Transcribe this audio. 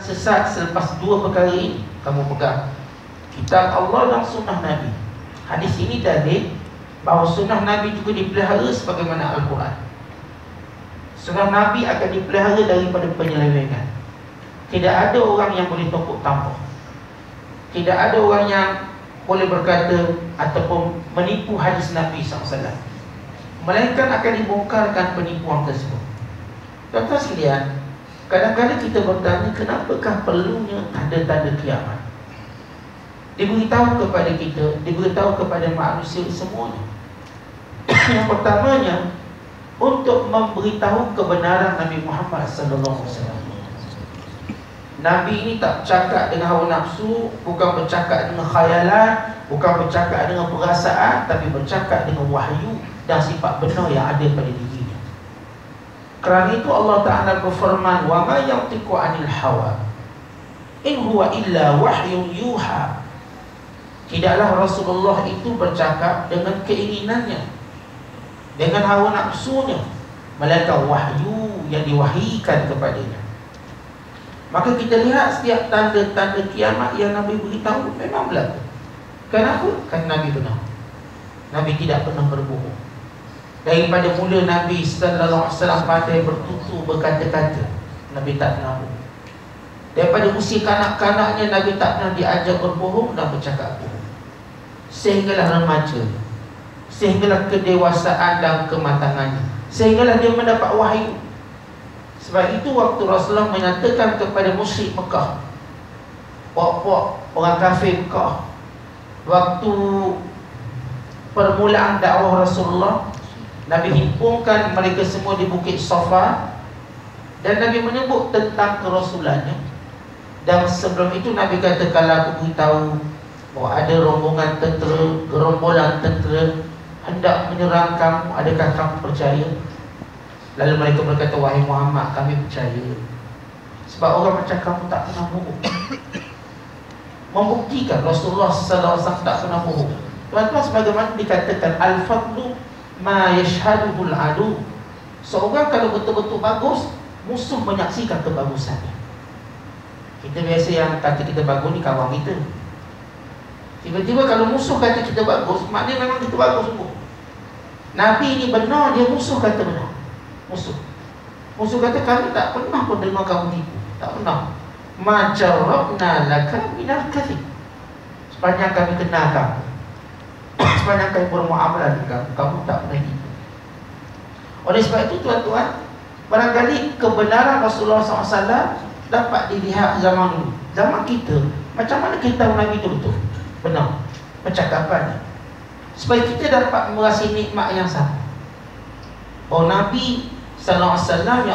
Sesat selepas dua perkara ini kamu pegang kitab Allah dan sunnah Nabi. Hadis ini dalil bahawa sunnah Nabi juga dipelihara sebagaimana Al-Quran. Sunnah Nabi akan dipelihara daripada penyelewengan. Tidak ada orang yang boleh topuk tampuk. Tidak ada orang yang boleh berkata ataupun menipu hadis Nabi SAW, melainkan akan dibongkarkan penipuan tersebut. Tuan-tuan sekalian, kadang-kadang kita bertanya, kenapakah perlunya tanda-tanda kiamat? Diberitahu kepada kita, diberitahu kepada manusia semuanya. Yang pertamanya, untuk memberitahu kebenaran Nabi Muhammad SAW. Nabi ini tak bercakap dengan hawa nafsu, bukan bercakap dengan khayalan, bukan bercakap dengan perasaan, tapi bercakap dengan wahyu dan sifat benar yang ada pada dirinya. Kerana itu Allah Ta'ala berfirman, wa ma yantiqu 'anil hawa in huwa illa wahyun yuha. Tidaklah Rasulullah itu bercakap dengan keinginannya, dengan hawa nafsunya, melainkan wahyu yang diwahyukan kepadanya. Maka kita lihat setiap tanda-tanda kiamat yang Nabi beritahu memang berlaku. Kenapa? Kerana Nabi benar. Nabi tidak pernah berbohong. Daripada mula Nabi sallallahu alaihi wasallam pandai bertutur berkata-kata, Nabi tak pernah bohong. Daripada usia kanak-kanaknya, Nabi tak pernah diajar berbohong dan bercakap bohong. Sehinggalah remaja, sehinggalah kedewasaan dan kematangannya, sehinggalah dia mendapat wahyu. Sebab itu waktu Rasulullah menyatakan kepada musyrik Mekah, puak-puak orang kafir Mekah, waktu permulaan dakwah Rasulullah, Nabi himpunkan mereka semua di Bukit Safa, dan Nabi menyebut tentang kerasulannya. Dan sebelum itu Nabi kata, kalau aku beritahu bahawa ada rombongan tentera, gerombolan tentera hendak menyerang kamu, adakah kamu percaya? Lalu mereka berkata, wahai Muhammad, kami percaya. Sebab orang macam kamu tak pernah bohong. Membuktikan Rasulullah sallallahu alaihi wasallam tak pernah bohong. Tuan-tuan, sebagaimana dikatakan, al-fadlu ma yashhaduhul adu. Seorang kalau betul-betul bagus, musuh menyaksikan kebagusannya. Kita biasa yang kata kita bagus ni kawan kita. Tiba-tiba kalau musuh kata kita bagus, maknanya memang kita bagus semua. Nabi ni benar, dia musuh kata benar. Musuh kata, kami tak pernah pun dengar kamu tipu. Tak pernah. Ma jarabna laka minal kadhib. Sepanjang kami kenal kamu, sepanjang kami bermuamalah dengan kamu, kamu tak pernah tipu. Oleh sebab itu tuan-tuan, barangkali kebenaran Rasulullah SAW dapat dilihat zaman dulu. Zaman kita, macam mana kita tahu Nabi itu betul, benar percakapannya, supaya kita dapat merasa nikmat yang sama. Oh, Nabi sallallahu alaihi wasallam yang